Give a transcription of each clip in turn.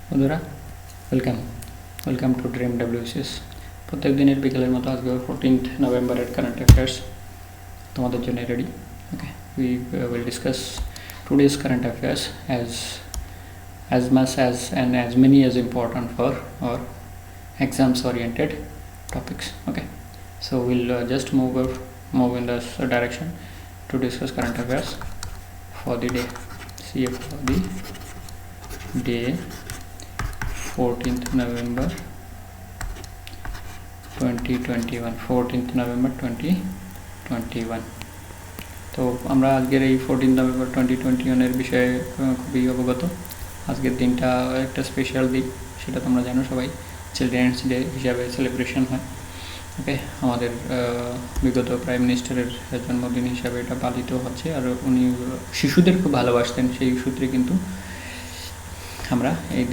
বন্ধুরা welcome to dream WCS। প্রত্যেক দিনের বিকেলের মতো আজকে 14th নভেম্বরের কারেন্ট অ্যাফেয়ার্স তোমাদের জন্য ready. Okay, we will discuss today's current affairs as much as and as many as important for our exams oriented topics. Okay, so we'll just move in this direction to discuss current affairs for the day. See for the day 14th November 2021 14th November 2021। তো আমরা আজকের এই 14th November 2021 এর বিষয়ে খুবই অবগত। আজকের দিনটা একটা স্পেশাল দিন, সেটা তোমরা জানো সবাই। চিলড্রেন্স ডে হিসাবে সেলিব্রেশন হয়। ওকে, আমাদের বিগত প্রাইম মিনিস্টারের জন্মদিন হিসাবে এটা পালিত হচ্ছে। আর উনি শিশুদের খুব ভালোবাসতেন, সেই সূত্রে কিন্তু আমরা এই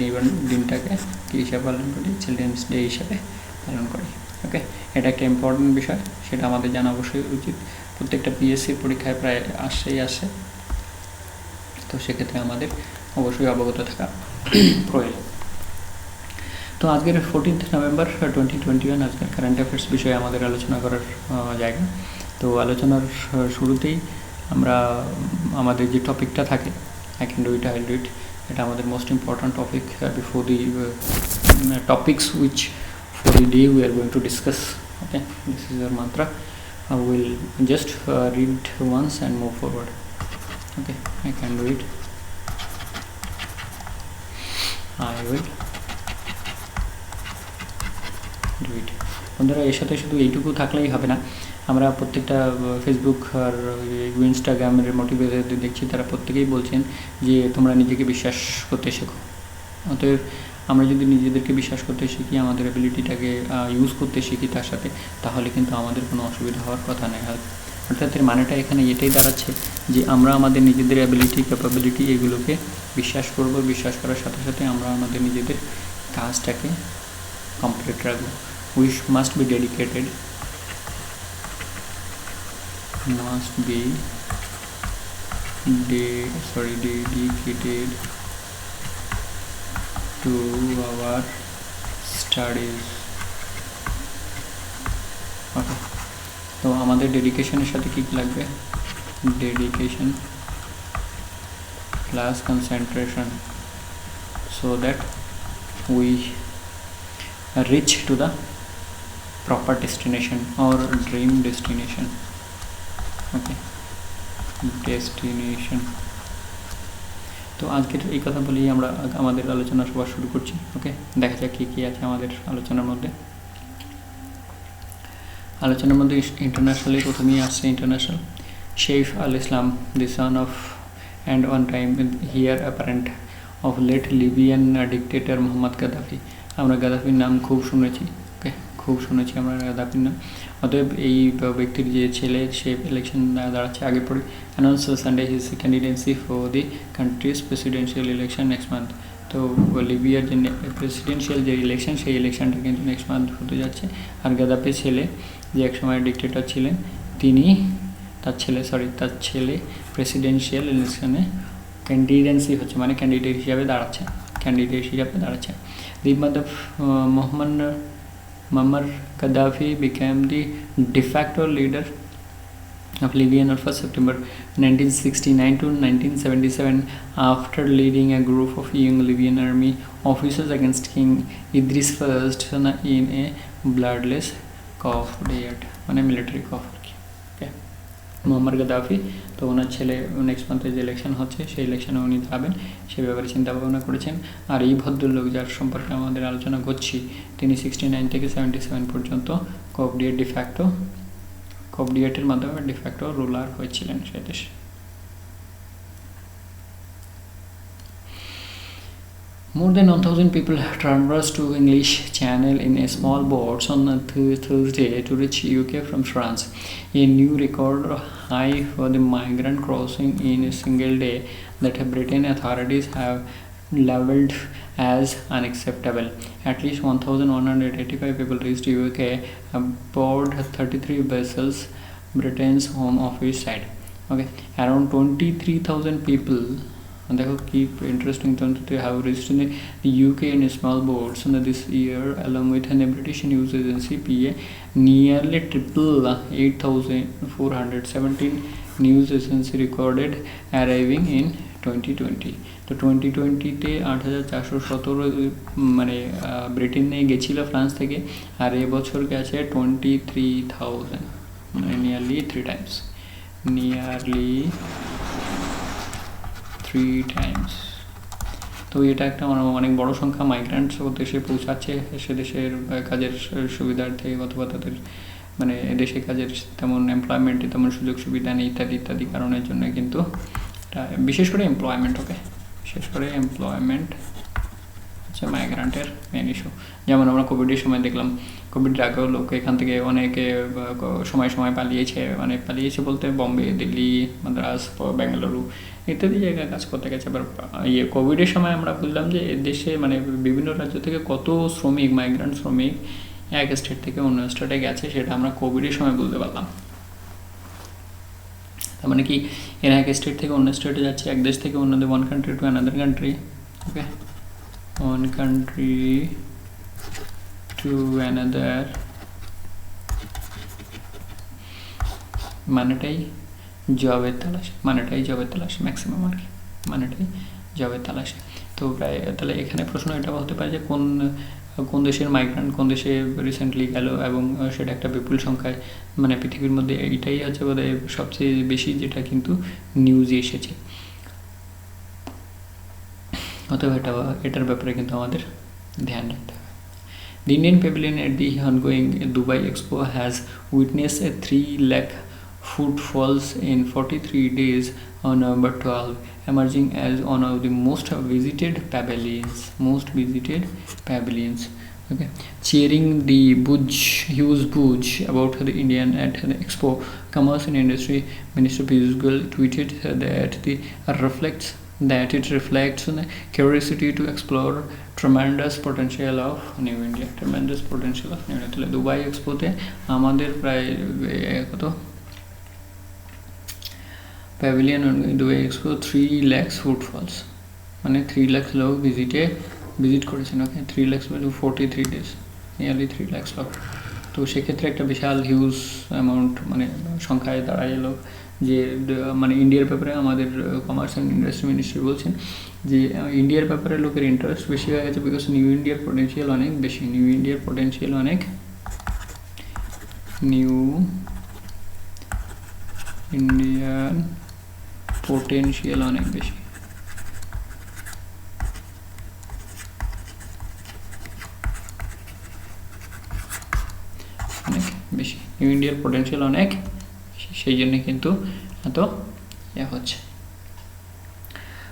দিনটাকে কী হিসাবে পালন করি? চিলড্রেন্স ডে হিসাবে পালন করি। ওকে, এটা একটা ইম্পর্টেন্ট বিষয়, সেটা আমাদের জানা অবশ্যই উচিত। প্রত্যেকটা পিএসসির পরীক্ষায় প্রায় আসে, তো সেক্ষেত্রে আমাদের অবশ্যই অবগত থাকা প্রয়োজন। তো আজকের 14th নভেম্বর 2021 আজকের কারেন্ট অ্যাফেয়ার্স বিষয়ে আমাদের আলোচনা করার জায়গা। তো আলোচনার শুরুতেই আমরা আমাদের যে টপিকটা থাকে, আই ক্যান ডু ইট, এটা আমাদের most important topic before the topics which for the day we are going to discuss. Okay, this is our mantra. I will just read once and move forward. Okay, I can do it. I will do it. বন্ধুরা, এর সাথে শুধু এইটুকু থাকলেই হবে না। আমরা প্রত্যেকটা ফেসবুক আর ইনস্টাগ্রামের মোটিভেটর দেখছি, তারা প্রত্যেকেই বলছেন যে তোমরা নিজেকে বিশ্বাস করতে শেখো। অতএব আমরা যদি নিজেদেরকে বিশ্বাস করতে শিখি, আমাদের অ্যাবিলিটিটাকে ইউজ করতে শিখি তার সাথে, তাহলে কিন্তু আমাদের কোনো অসুবিধা হওয়ার কথা নেই। অর্থাৎ এর মানেটা এখানে এটাই দাঁড়াচ্ছে যে আমরা আমাদের নিজেদের অ্যাবিলিটি, ক্যাপাবিলিটি এগুলোকে বিশ্বাস করব। বিশ্বাস করার সাথে সাথে আমরা আমাদের নিজেদের কাজটাকে কমপ্লিট রাখবো। We must be dedicated to our studies. ওকে, তো আমাদের ডেডিকেশনের সাথে কী লাগবে? Dedication plus concentration, so that we reach to the proper destination or dream destination. Okay, destination. তো আজকের এই কথা বলেই আমরা আমাদের আলোচনা সবার শুরু করছি। ওকে, দেখা যাক কী আছে আমাদের আলোচনার মধ্যে। ইন্টারন্যাশনালি প্রথমেই আসছে international. Saif al-Islam, the son of and one time heir apparent of late Libyan dictator Muammar Gaddafi. আমরা গাদ্দাফির নাম খুব শুনেছি আমরা গাদ্দাফির নাম। অতএব এই ব্যক্তির যে ছেলে, সে ইলেকশন দাঁড়াচ্ছে। আগে পরে announce Sunday his candidacy for the country's presidential election next month. তো লিবিয়ার যে প্রেসিডেন্সিয়াল যে ইলেকশন, সেই ইলেকশনটা কিন্তু নেক্সট মান্থ হতে যাচ্ছে। আর গাদ্দাফির ছেলে, যে একসময় ডিক্টেটর ছিলেন, তার ছেলে প্রেসিডেন্সিয়াল ইলেকশনে ক্যান্ডিডেন্সি হচ্ছে, মানে ক্যান্ডিডেট হিসাবে দাঁড়াচ্ছে। The mother Muammar Gaddafi became the de facto leader of Libya on 1st September 1969 to 1977 after leading a group of young Libyan army officers against King Idris I in a bloodless coup, মানে military coup। Muammar Gaddafi, তো ওনার ছেলে next মান্থে যে election হচ্ছে, সেই ইলেকশনে উনি দাঁড়াবেন, সে ব্যাপারে চিন্তা ভাবনা করেছেন। আর এই ভদ্রলোক, যার সম্পর্কে আমাদের আলোচনা করছি, তিনি 69 থেকে 77 পর্যন্ত কপডিয়েটের মাধ্যমে ডিফ্যাক্টো রুলার হয়েছিলেন সে দেশে। More than 1,000 people traversed to English Channel in a small boats on Thursday to reach UK from France, a new record high for the migrant crossing in a single day that Britain authorities have labelled as unacceptable. At least 1,185 people reached UK aboard 33 vessels, Britain's Home Office said. Okay, around 23,000 people দেখো কি interesting they have reached in the UK in small boats and this year along with a British news agency PA nearly triple 8,417 news agency recorded arriving in 2020 তো 2020-তে 8,417 মানে Britain নিয়ে গেছিল France থেকে আর এবছর গেছে 23,000 মানে নিয়ারলি 3 টাইমস তো এটা একটা অনেক বড় সংখ্যা মাইগ্রেন্টস দেশে পৌঁছাচ্ছে সে দেশের কাজের সুবিধার্থে অথবা তাদের মানে দেশে কাজের তেমন এমপ্লয়মেন্টে তেমন সুযোগ সুবিধা নেই ইত্যাদি ইত্যাদি কারণের জন্য কিন্তু বিশেষ করে এমপ্লয়মেন্ট হচ্ছে মাইগ্রেন্টের মেন ইস্যু। যেমন আমরা কোভিডের সময় দেখলাম কোভিডের আগেও লোক এখান থেকে অনেকে সময় পালিয়েছে বলতে বম্বে, দিল্লি, মাদ্রাস, বেঙ্গালুরু ইত্যাদি জায়গায় কাজ করতে গেছে। এবার কোভিডের সময় আমরা বুঝলাম যে দেশে মানে বিভিন্ন রাজ্য থেকে কত শ্রমিক মাইগ্রেন্ট শ্রমিক এক স্টেট থেকে অন্য স্টেটে গেছে সেটা আমরা কোভিডের সময় বুঝতে পারলাম। তার মানে কি এরা এক স্টেট থেকে অন্য স্টেটে যাচ্ছে, এক দেশ থেকে অন্য one country to another country, okay, one country to another মানেটাই জবের তালাশ ম্যাক্সিমাম আর কি মানেটাই জবের তালাশে। তো প্রায় তাহলে এখানে প্রশ্ন এটা হতে পারে যে কোন দেশের মাইগ্রেন্ট কোন দেশে রিসেন্টলি গেল এবং সেটা একটা বিপুল সংখ্যায় মানে পৃথিবীর মধ্যে এইটাই হচ্ছে বোধহয় সবচেয়ে বেশি যেটা কিন্তু নিউজে এসেছে। অতএব এটার ব্যাপারে কিন্তু আমাদের ধ্যান রাখতে হবে। The Indian Pavilion at the ongoing Dubai Expo has witnessed a 3 lakh footfalls in 43 days on November 12, emerging as one of the most visited pavilions. Okay, cheering the huge Burj about the Indian at the Expo, Commerce and Industry Minister Piyush Goyal tweeted that it reflects the curiosity to explore tremendous potential of New India. তাহলে Dubai এক্সপোতে আমাদের প্রায় কত pavilion Dubai expo 3 lakhs ফুটফলস মানে 3 lakhs লোক visit করেছেন। ওকে, 3 lakhs 43 days nearly 3 lakhs লোক। তো সেক্ষেত্রে একটা বিশাল হিউজ অ্যামাউন্ট মানে সংখ্যায় দাঁড়ায় লোক যে মানে ইন্ডিয়ার ব্যাপারে আমাদের কমার্স অ্যান্ড ইন্ডাস্ট্রি মিনিস্ট্রি বলছেন যে ইন্ডিয়ার ব্যাপারে লোকের ইন্টারেস্ট বেশি হয়ে গেছে বিকজ নিউ ইন্ডিয়ার পোটেনশিয়াল অনেক বেশি নিউ ইন্ডিয়ার পোটেনশিয়াল অনেক বেশি। নিউ ইন্ডিয়ার পোটেনশিয়াল অনেক সেই জন্য কিন্তু এত হচ্ছে।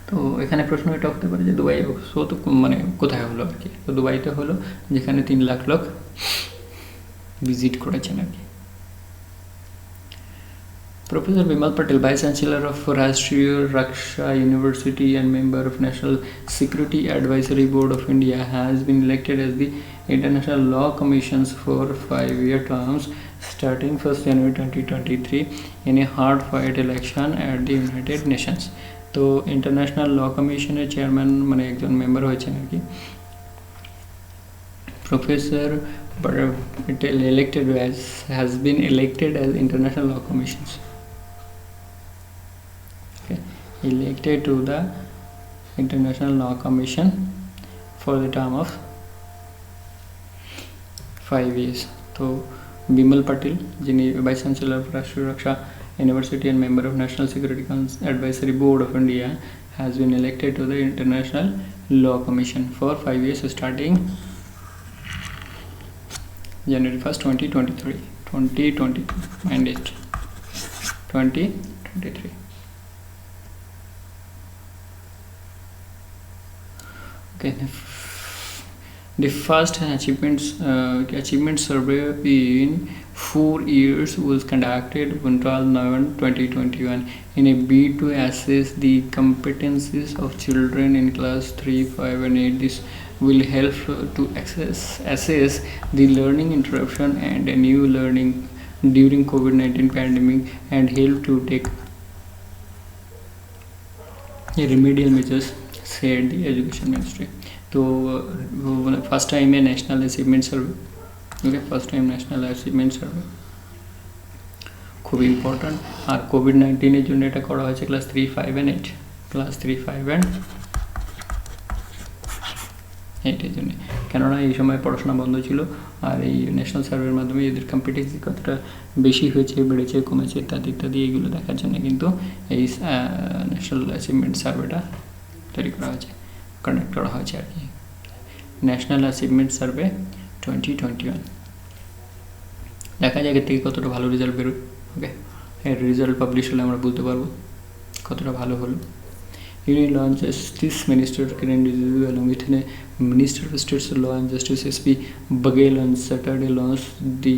তো এখানে প্রশ্ন এটা হতে পারে যে দুবাই এক্সপো তো মানে কোথায় হলো আর কি। তো দুবাইতে হলো যেখানে 3 লাখ লোক ভিজিট করেছেন আর কি। Professor Bimal Patel, Vice Chancellor of Rashtriya Raksha University and member of National Security Advisory Board of India, has been elected as the International Law Commission's for 5-year terms starting 1st January 2023 in a hard-fought election at the United Nations. তো international law কমিশনের chairman মানে একজন member হয়েছেন আর কি professor Patel has been elected as International Law Commissions. Elected to the International Law Commission for the term of 5 years. তো বিমল পাটিল যিনি vice chancellor of রাষ্ট্রীয় রক্ষা University and member of National Security Advisory Board of India, has been elected to the International Law Commission for 5 years starting January 1st, 2023. Mandate 2023. Okay. The first achievement survey in 4 years was conducted on 12 November 2021 in a bid to assess the competencies of children in class 3, 5 and 8. This will help to assess the learning interruption and new learning during COVID-19 pandemic and help to take remedial measures, said the education ministry. तो first time है national achievement सर्वे, okay, first time national achievement survey, খুবই important. আর COVID-19 জন্য এটা করা হয়েছে class 3, 5 and 8, class 3, 5 and 8 এর জন্য, কেননা এই সময় পড়াশোনা বন্ধ ছিল। আর এই ন্যাশনাল সার্ভের মাধ্যমে এদের কম্পিটেন্সি কতটা বেশি হয়েছে, বেড়েছে, কমেছে ইত্যাদি ইত্যাদি এইগুলো দেখার জন্য কিন্তু এই ন্যাশনাল অ্যাচিভমেন্ট সার্ভেটা তৈরি করা হয়েছে, কন্ডাক্ট করা হয়েছে আর কি। ন্যাশনাল অ্যাচিভমেন্ট সার্ভে 2021, দেখা যায় এর থেকে কতটা ভালো রেজাল্ট বেরোয়। ওকে, এর রেজাল্ট পাবলিশ হলে আমরা বুঝতে পারবো কতটা ভালো হলো। Union Law and Justice Minister Kiren Rijiju along with Minister of State's Law and Justice SP Baghel on Saturday launched the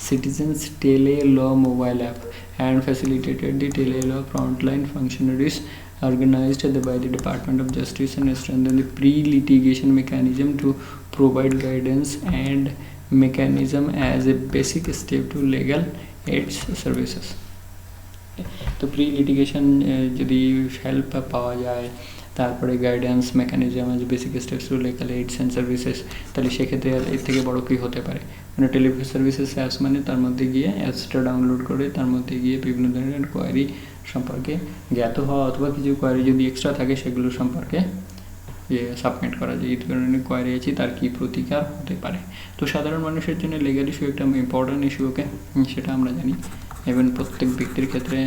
Citizens Tele Law mobile app and facilitated the Tele Law frontline functionaries organized by the Department of Justice and strengthened the pre-litigation mechanism to provide guidance and mechanism as a basic step to legal aid services. তো pre litigation যদি help পাওয়া যায়, তারপরে guidance mechanism যে basic steps to legal AIDS and services, তাহলে সেক্ষেত্রে এর থেকে বড় কী হতে পারে। মানে টেলিফোন সার্ভিসেস অ্যাপস মানে তার মধ্যে গিয়ে অ্যাপসটা ডাউনলোড করে তার মধ্যে গিয়ে বিভিন্ন ধরনের কোয়ারি সম্পর্কে জ্ঞাত হওয়া, অথবা কিছু কোয়ারি যদি এক্সট্রা থাকে সেগুলো সম্পর্কে সাবমিট করা যায়। এই ধরনের কোয়ারি আছে, তার কী প্রতিকার হতে পারে। তো সাধারণ মানুষের জন্য লিগাল ইস্যু একটা ইম্পর্ট্যান্ট ইস্যু, ওকে, সেটা আমরা জানি। এবং প্রত্যেক ব্যক্তির ক্ষেত্রে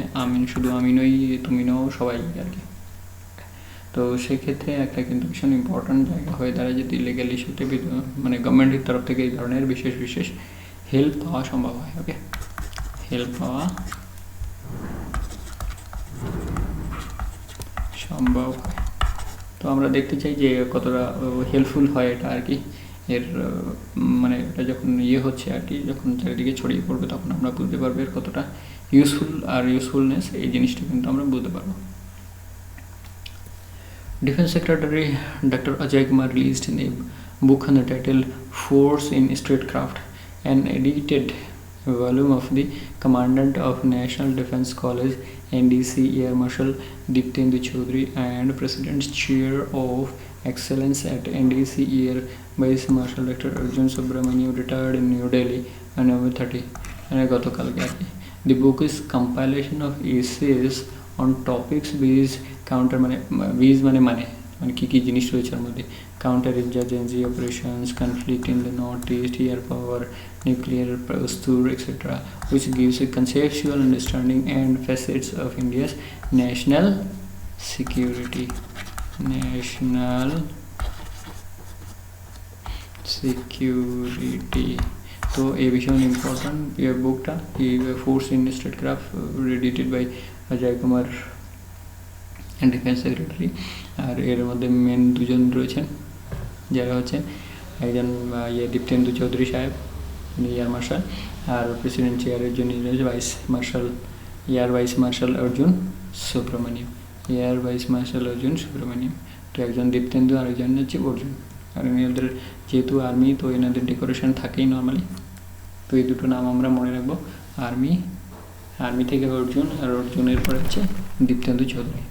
শুধু আমি নই, তুমি নও, সবাই আর কি। তো সেক্ষেত্রে একটা কিন্তু ভীষণ ইম্পর্ট্যান্ট জায়গা হয়ে দাঁড়ায় যদি লিগ্যাল ইস্যুতে মানে গভর্নমেন্টের তরফ থেকে এই ধরনের বিশেষ বিশেষ হেল্প পাওয়া সম্ভব হয়। ওকে, হেল্প পাওয়া সম্ভব হয়। তো আমরা দেখতে চাই যে কতটা হেল্পফুল হয় এটা আর কি। এর মানে এটা যখন হচ্ছে আর কি, যখন চারিদিকে ছড়িয়ে পড়বে তখন আমরা বুঝতে পারবো এর কতটা ইউজফুল আর ইউজফুলনেস, এই জিনিসটা কিন্তু আমরা বুঝতে পারবো। Defense Secretary Dr. Ajay Kumar released a book on the title Force in Statecraft, an edited volume of the Commandant of National Defence College NDC Air Marshal Diptendu Chaudhary and President's Chair of Excellence at NDC Air Vice Marshal Dr. Arjun Subramaniam, retired in New Delhi on November 30, গতকালকে আর কি। The book is compilation of essays on topics based counter মানে কী কী জিনিস রয়েছে এর মধ্যে, counter insurgency operations, conflict in the north east, air power, nuclear posture etcetera, which gives a conceptual understanding and facets of India's national security. তো এই ভীষণ important বুকটা, এই force in statecraft, edited by Ajay Kumar, defence secretary. আর এর মধ্যে main দুজন রয়েছেন, যারা হচ্ছেন একজন দীপ্তেন্দু চৌধুরী সাহেব, এয়ার মার্শাল, আর প্রেসিডেন্ট চেয়ারের জন্য vice marshal, air vice marshal Arjun Subramaniam, air vice marshal Arjun Subramaniam. তো একজন দীপ্তেন্দু আর একজন হচ্ছে অর্জুন। আর এনাদের যেহেতু আর্মি, তো এনাদের ডেকোরেশন থাকেই নর্মালি, তো এই দুটো নাম আমরা মনে রাখবো। আর্মি থেকে অর্জুন, আর অর্জুনের পরে হচ্ছে দীপ্তেন্দু চৌধুরী।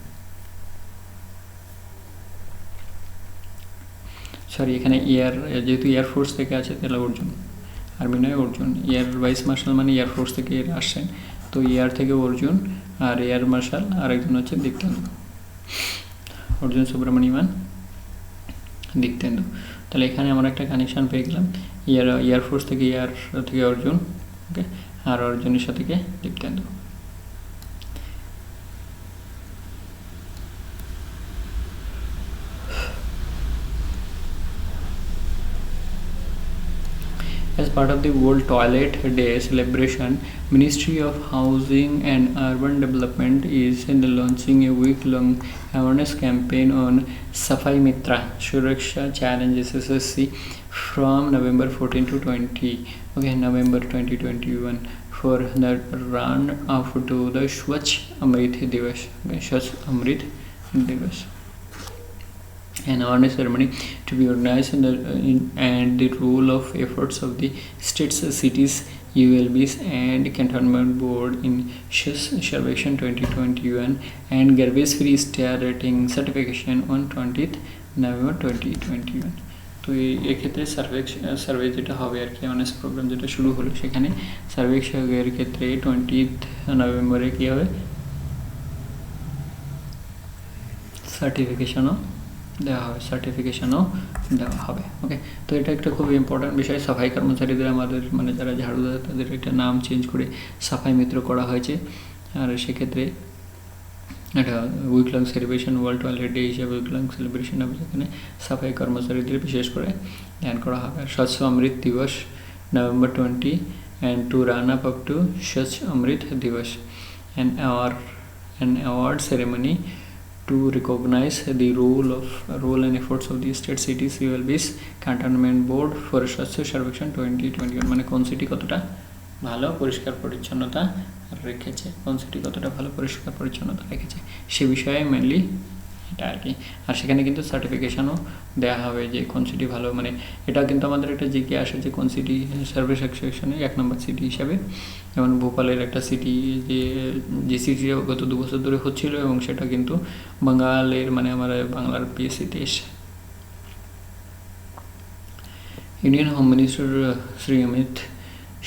সরি, এখানে যেহেতু এয়ারফোর্স থেকে আছে তাহলে অর্জুন, আর্মি নয় অর্জুন। এয়ার ভাইস মার্শাল মানে এয়ারফোর্স থেকে এরা আসছেন, তো এয়ার থেকে অর্জুন, আর এয়ার মার্শাল আর একজন হচ্ছে দীপ্তেন্দু, অর্জুন সুব্রমণিয়াম, দীপ্তেন্দু। তাহলে এখানে আমরা একটা কানেকশান পেয়ে গেলাম, এয়ারফোর্স থেকে অর্জুন, ওকে, আর অর্জুনের সাথে Diptendu. As part of the World Toilet Day celebration, Ministry of Housing and Urban Development is launching a week-long awareness campaign on Safai Mitra Suraksha Challenges SSC from November 14 to 20, November 2021, for the run up to the Swachh Amrit Divas, Swachh Amrit Divas. An awareness ceremony to be organized and the role of efforts of the states, cities, ULB's and Cantonment Board in Survection 2021 and Garbage Free Star Rating Certification on 20th November 2021. তো এক্ষেত্রে survey যেটা হবে আর কি, honours programme যেটা শুরু হলো সেখানে সার্ভেক্ষকের ক্ষেত্রে 20th নভেম্বরে কী হবে, সার্টিফিকেশনও দেওয়া হবে। ওকে, তো এটা একটা খুব ইম্পর্ট্যান্ট বিষয়। সাফাই কর্মচারীদের আমাদের মানে যারা ঝাড়ু দেয় তাদের একটা নাম চেঞ্জ করে সাফাই মিত্র করা হয়েছে। আর সেক্ষেত্রে একটা উইকলং সেলিব্রেশন, ওয়ার্ল্ড টয়লেট ডে হিসেবে উইকলং সেলিব্রেশন হবে, যেখানে সাফাই কর্মচারীদের বিশেষ করে ধ্যান করা হবে। আর স্বচ্ছ অমৃত দিবস November 20 and to run up to Swachh Amrit Divas, an award ceremony to recognize the role and efforts of the state cities ULB's Cantonment Board for Swachh Sarvekshan 2021, মানে কোন সিটি কতটা ভালো পরিষ্কার পরিচ্ছন্নতা রেখেছে, সে বিষয়ে মেনলি এটা আর কি। আর সেখানে কিন্তু সার্টিফিকেশনও দেওয়া হবে যে কোন সিটি ভালো, মানে এটা কিন্তু আমাদের একটা জিকে আসে যে কোন সিটি সার্ভে সেকশনে 1 নম্বর সিটি হিসাবে, যেমন ভোপালের একটা সিটি যে সিটি গত 2 বছর ধরে হচ্ছিল এবং সেটা কিন্তু বাঙালের মানে আমার বাংলার পিএসসিতে এসে। Indian home minister Shri Amit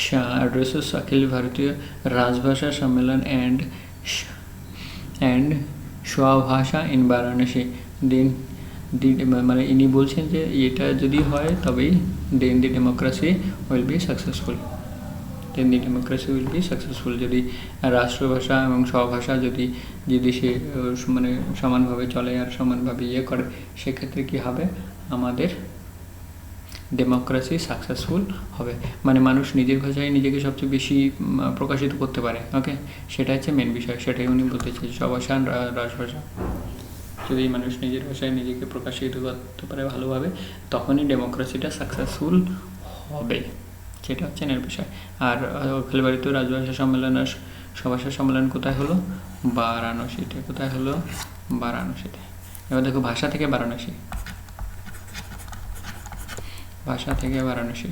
Shah addresses Akhil Bharatiya Rajbhasha Sammelan and Swabhasha in Varanasi. মানে ইনি বলছেন যে এটা যদি হয় তবেই then the democracy will be successful. যদি রাষ্ট্রভাষা এবং স্বভাষা যদি সে মানে সমানভাবে চলে আর সমানভাবে করে, সেক্ষেত্রে কি হবে, আমাদের ডেমোক্রেসি সাকসেসফুল হবে, মানে মানুষ নিজের ভাষায় নিজেকে সবচেয়ে বেশি প্রকাশিত করতে পারে। ওকে, সেটা হচ্ছে মেন বিষয়, সেটাই উনি বলতে চাইছেন। স্বভাষা রাজভাষা, যদি মানুষ নিজের ভাষায় নিজেকে প্রকাশিত করতে পারে ভালোভাবে, তখনই ডেমোক্রেসিটা সাকসেসফুল হবে, সেটা হচ্ছে এর বিষয়। আর অখিল ভারতীয় রাজভাষা সম্মেলন আর স্বভাষা সম্মেলন কোথায় হলো, বারাণসীতে। কোথায় হলো, বারাণসীতে। এবার দেখো ভাষা থেকে বারাণসী, ভাষা থেকে বারাণসী,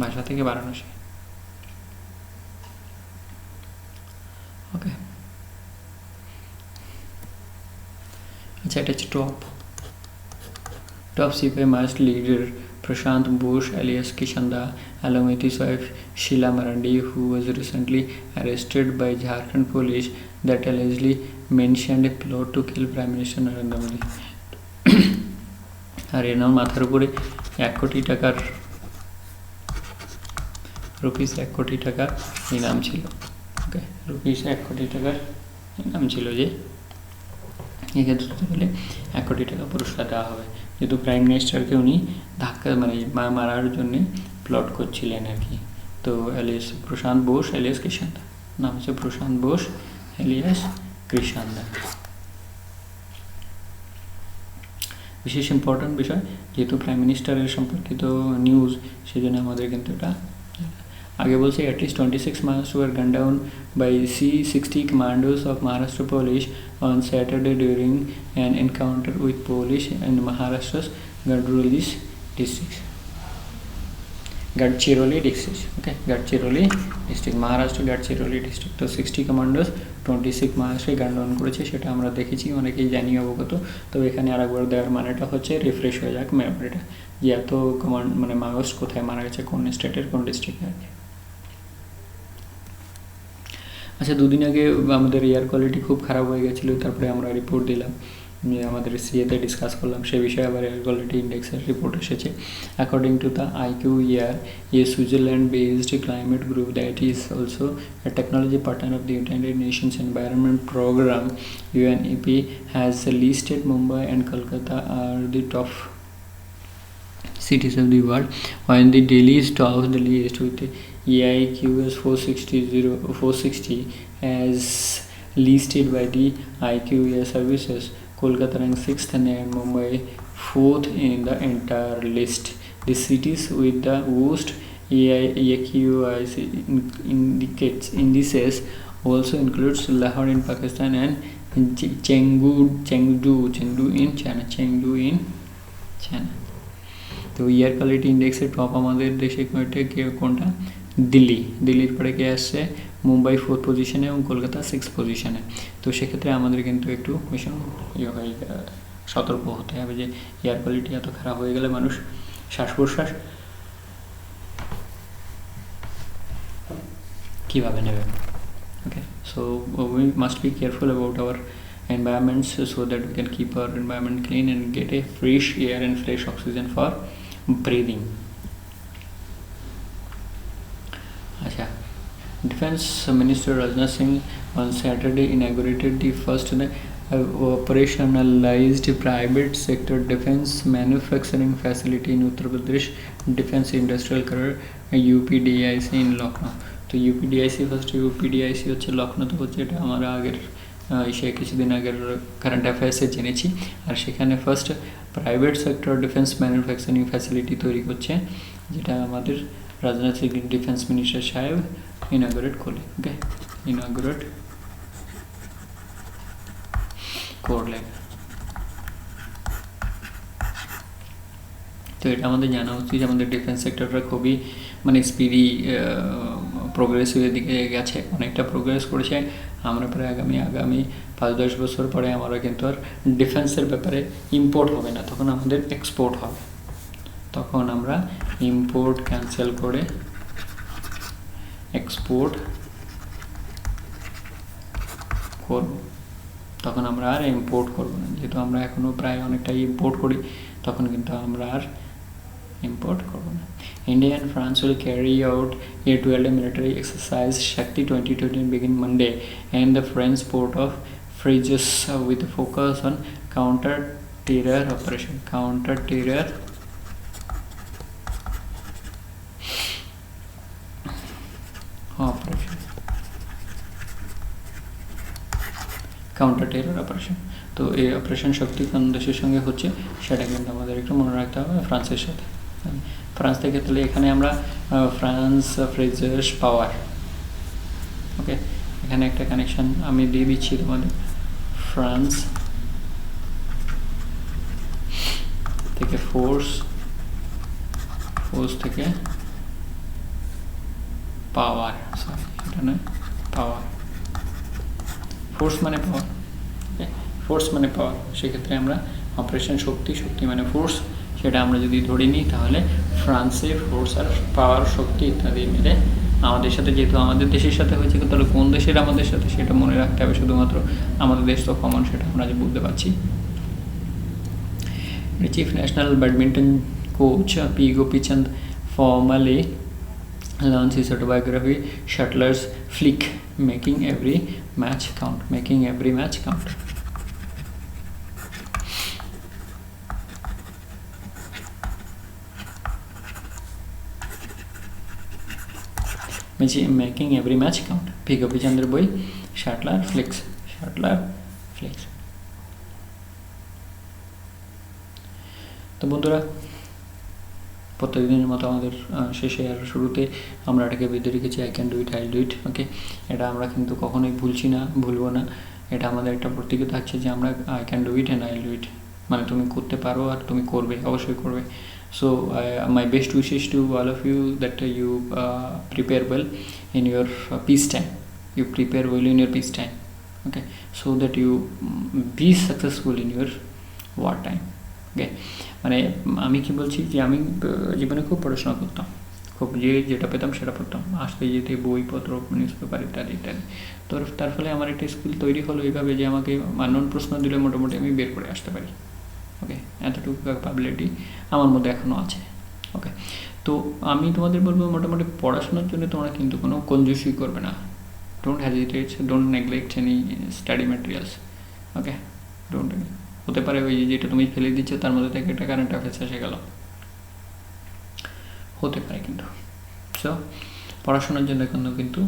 ভাষা থেকে বারাণসী। ওকে, আচ্ছা, এটা হচ্ছে top CPI mass leader Prashant Bose alias Kishanda, along with his wife Sheila Marandi, who was recently arrested by Jharkhand police that allegedly mentioned a plot to kill Prime Minister Narendra Modi. আর এনার মাথার উপরে 1 কোটি টাকার rupees 1 কোটি টাকা ইনাম ছিল। ওকে, rupees 1 কোটি টাকার ইনাম ছিল, যে এক্ষেত্রে বলে 1 কোটি টাকা পুরস্কার দেওয়া হবে, যেহেতু প্রাইম মিনিস্টারকে উনি ধাক্কা মানে মারার জন্য প্লট করছিলেন আর কি। তো এলিয়াস প্রশান্ত বোস এলিয়াস কৃষান্দা, নাম হচ্ছে প্রশান্ত বোস এলিয়াস কৃষান্দা। বিশেষ ইম্পর্ট্যান্ট বিষয়, যেহেতু প্রাইম মিনিস্টারের সম্পর্কিত নিউজ, সেই জন্য আমাদের কিন্তু এটা আগে বলছে। At least 26 miles were gunned down by C-60 commandos of Maharashtra police on Saturday during an encounter with police in Maharashtra's Gadchiroli district. Okay, Gadchiroli district, Maharashtra Gadchiroli district. তো 60 commandos 26 miles গান down করেছে, সেটা আমরা দেখেছি, অনেকেই জানি, অবগত। তবে এখানে আরেকবার দেওয়ার মানেটা হচ্ছে রিফ্রেশ হয়ে যাক মেমোরিটা, যে এত কমান্ড মানে মাওয়িস্ট কোথায় মারা গেছে, কোন স্টেটের কোন ডিস্ট্রিক্টে আর কি। আচ্ছা, 2 দিন আগে আমাদের এয়ার কোয়ালিটি খুব খারাপ হয়ে গেছিলো, তারপরে আমরা রিপোর্ট দিলাম, আমাদের সিএতে ডিসকাস করলাম, সে বিষয়ে আবার এয়ার কোয়ালিটি ইন্ডেক্সের রিপোর্ট এসেছে। According to the IQAir, a Switzerland-based climate group that is also a technology partner of the United Nations Environment Program UNEP has listed Mumbai and Kolkata are the top cities of the world, while the Delhi is top of the list with AIQS 460 as listed by the IQAir services. Kolkata ranks 6th and Mumbai 4th in the entire list. The cities with the worst AIQS indices also includes Lahore in Pakistan and Chengdu in China. তো তো air quality ইন্ডেক্সে top আমাদের দেশে কোনটা, দিল্লির পরে কে আসছে, Mumbai 4th পজিশনে এবং কলকাতা 6th পজিশনে। তো সেক্ষেত্রে আমাদের কিন্তু একটু ভীষণ সতর্ক হতে হবে যে এয়ার কোয়ালিটি এত খারাপ হয়ে গেলে মানুষ শ্বাস প্রশ্বাস কীভাবে নেবে। Okay, so we must be careful about our environments so that we can keep our environment clean and get a fresh air and fresh oxygen for breathing. Acha, Defense Minister Rajnath Singh on Saturday inaugurated the first operationalized private sector defense manufacturing facility in Uttar Pradesh Defense Industrial Corridor UPDIC in Lucknow. তো ইউপিডিআইসি হচ্ছে লখনৌতে হচ্ছে, এটা আমরা আগের কিছুদিন আগের current অ্যাফেয়ার্সে জেনেছি। আর সেখানে first private sector defence manufacturing facility তৈরি করছে, যেটা আমাদের রাজনাথ সিং ডিফেন্স মিনিস্টার সাহেব ইনঅগ্রেট করলেন। ওকে, ইনঅগ্রেট করলেন। তো এটা আমাদের জানা উচিত যে আমাদের ডিফেন্স সেক্টরটা খুবই স্পিডি প্রোগ্রেসিভের দিকে গেছে, অনেকটা প্রোগ্রেস করেছে। আমরা প্রায় আগামী 5-10 বছর পরে আমরা কিন্তু আর ডিফেন্সের ব্যাপারে ইম্পোর্ট হবে না, তখন আমাদের এক্সপোর্ট হবে। তখন আমরা ইম্পোর্ট ক্যান্সেল করে এক্সপোর্ট করব, তখন আমরা আর ইম্পোর্ট করব না। যেহেতু আমরা এখনও প্রায় অনেকটাই ইম্পোর্ট করি, তখন কিন্তু আমরা আর import করবো না। India and France will carry out a dual military exercise Shakti 2020 begin Monday in the French port of Fréjus with a focus on counter-terror operation. Counter-terror operation. তো এই অপারেশন শক্তি কোন দেশের সঙ্গে হচ্ছে সেটা কিন্তু আমাদের একটু মনে রাখতে হবে, ফ্রান্সের সাথে। ফ্রান্স থেকে তাহলে এখানে আমরা ফ্রান্স ফ্রেজার্স পাওয়ার, ওকে, এখানে একটা কানেকশন আমি দিয়ে দিচ্ছি তোমাদের। ফ্রান্স থেকে ফোর্স থেকে পাওয়ার, সরি এটা নয়, পাওয়ার, ফোর্স মানে পাওয়ার, ওকে, ফোর্স মানে পাওয়ার। সেক্ষেত্রে আমরা অপারেশন শক্তি মানে ফোর্স, সেটা আমরা যদি ধরে নিই তাহলে ফ্রান্সের ফোর্স আর পাওয়ার শক্তি ইত্যাদি মিলে আমাদের সাথে, যেহেতু আমাদের দেশের সাথে হয়েছে, তাহলে কোন দেশের আমাদের সাথে সেটা মনে রাখতে হবে। শুধুমাত্র আমাদের দেশ তো কমন, সেটা আমরা যে বুঝতে পারছি। Chief national badminton coach P Gopichand formally launched his autobiography Shuttler's Flick, Making Every Match Count. Making every match count, P গোপীচন্দ্রের বই শাটলার ফ্লিক্স। তো বন্ধুরা, প্রত্যেকদিনের মতো আমাদের শেষে আর শুরুতে আমরা এটাকে বেঁধে রেখেছি I can do it, I do it. Okay, এটা আমরা কিন্তু কখনোই ভুলবো না। এটা আমাদের একটা প্রতীক থাকছে যে আমরা I can do it and I do ইট, মানে তুমি করতে পারো আর তুমি করবে, অবশ্যই করবে। So my best wishes to all of you that you prepare well in your peace time. You prepare well in your peace time, okay, so that you be successful in your war time. Okay, মানে আমি কি বলছি যে আমি জীবনে খুব পড়াশোনা করতাম, খুব যেটা পেতাম সেটা পড়তাম, আসতে যেতে বইপত্র, নিউজ পেপার ইত্যাদি। তো তার ফলে আমার একটা স্কিল তৈরি হলো এইভাবে যে আমাকে আননোন প্রশ্ন দিলে মোটামুটি আমি বের করে আসতে পারি। ওকে, এতটুকু ক্যাপাবিলিটি আমার মধ্যে এখনও আছে। ওকে, তো আমি তোমাদের বলবো মোটামুটি পড়াশোনার জন্য তোমরা কিন্তু কোনো কঞ্জুসি করবে না। Don't hesitate, don't neglect any study materials. Okay, don't, হতে পারে ওই যেটা তুমি ফেলে দিচ্ছ তার মধ্যে থেকে একটা কারেন্ট অ্যাফেয়ার্স এসে গেল, হতে পারে। কিন্তু সো পড়াশোনার জন্য কিন্তু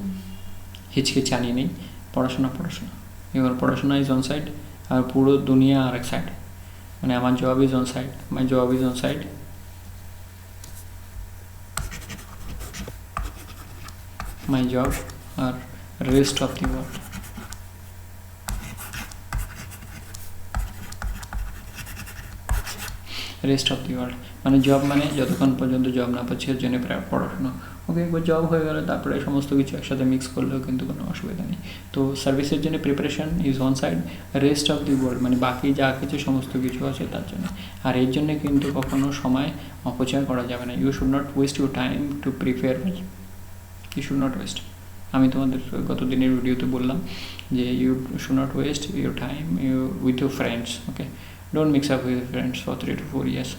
হিচকিচানি নেই, পড়াশোনা। এবার পড়াশোনা ইজ অন সাইড, আর পুরো দুনিয়া আর এক সাইড। মানে আমার job is on side, my job is on side, my job আর rest of the world. Rest of the world মানে জব মানে যতক্ষণ পর্যন্ত জব না পাচ্ছি এর জন্য পড়াশোনা। ওকে, একবার জব হয়ে গেলে তারপরে সমস্ত কিছু একসাথে মিক্স করলেও কিন্তু কোনো অসুবিধা নেই। তো সার্ভিসের জন্য preparation is one side, rest of the world মানে বাকি যা কিছু সমস্ত কিছু আছে তার জন্য। আর এর জন্য কিন্তু কখনো সময় অপচয় করা যাবে না। You should not waste your time to prepare, you should not waste. আমি তোমাদের গত দিনের ভিডিওতে বললাম যে you should not waste your time with your friends. Okay, don't mix up with friends for 3 to 4 years।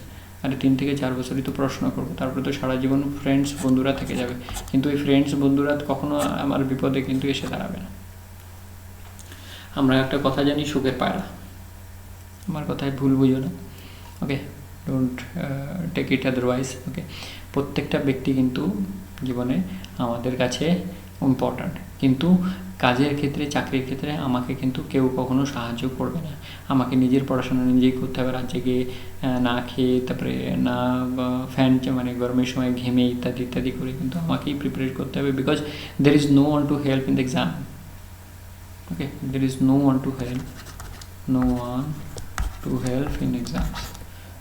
আরে 3 থেকে 4 বছরই তো পড়াশোনা করবো, তারপরে তো সারা জীবন ফ্রেন্ডস বন্ধুরা থেকে যাবে, কিন্তু এই ফ্রেন্ডস বন্ধুরা কখনো আমার বিপদে কিন্তু এসে দাঁড়াবে না। আমরা একটা কথা জানি, সুখের পায়রা, আমার কথায় ভুল বুঝো না। ওকে, ডোন্ট টেক ইট আদারওয়াইজ। ওকে, প্রত্যেকটা ব্যক্তি কিন্তু জীবনে আমাদের কাছে ইম্পর্ট্যান্ট, কিন্তু কাজের ক্ষেত্রে চাকরির ক্ষেত্রে আমাকে কিন্তু কেউ কখনো সাহায্য করবে না। আমাকে নিজের পড়াশোনা নিজেই করতে হবে, রাত জেগে না খেয়ে, তারপরে না ফ্যান মানে গরমের সময় ঘেমে ইত্যাদি ইত্যাদি করে কিন্তু আমাকেই প্রিপারেট করতে হবে, because there is no one to help in the exam. Okay, there is no one to help, no one to help in exams.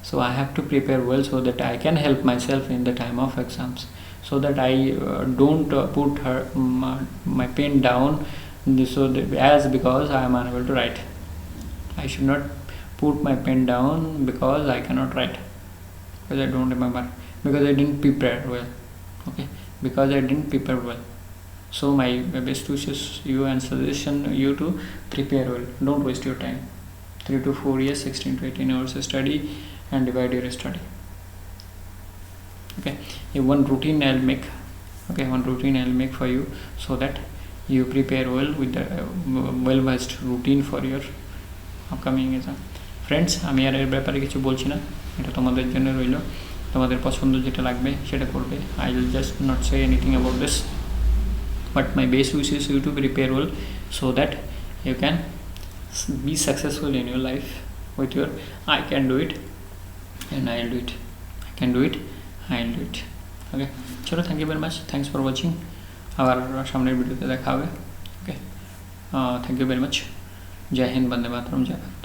So I have to prepare well so that I can help myself in the time of exams, so that I don't put my pen down so that because I am unable to write. I should not put my pen down because I cannot write, because I don't remember, because I didn't prepare well. Okay, because I didn't prepare well. So my best wishes you and suggestion you to prepare well. Don't waste your time. 3 to 4 years, 16 to 18 hours study, and divide your study. Okay, one routine I'll make. Okay, one routine I'll make for you so that you prepare well with the well-based routine for your upcoming exam. Friends, আমি আর এর ব্যাপারে কিছু বলছি না, এটা তোমাদের জন্য রইল, তোমাদের পছন্দ যেটা লাগবে সেটা করবে। I will just not say anything about this, but my best wish is you to prepare well so that you can be successful in your life with your I can do it and I'll do it, I can do it, I'll do it. Okay, চলো, thank you very much, thanks for watching. আবার সামনের ভিডিওতে দেখা হবে। Okay, thank you very much. জয় হিন্দ, বন্দে মাতরম, জয় ভারত।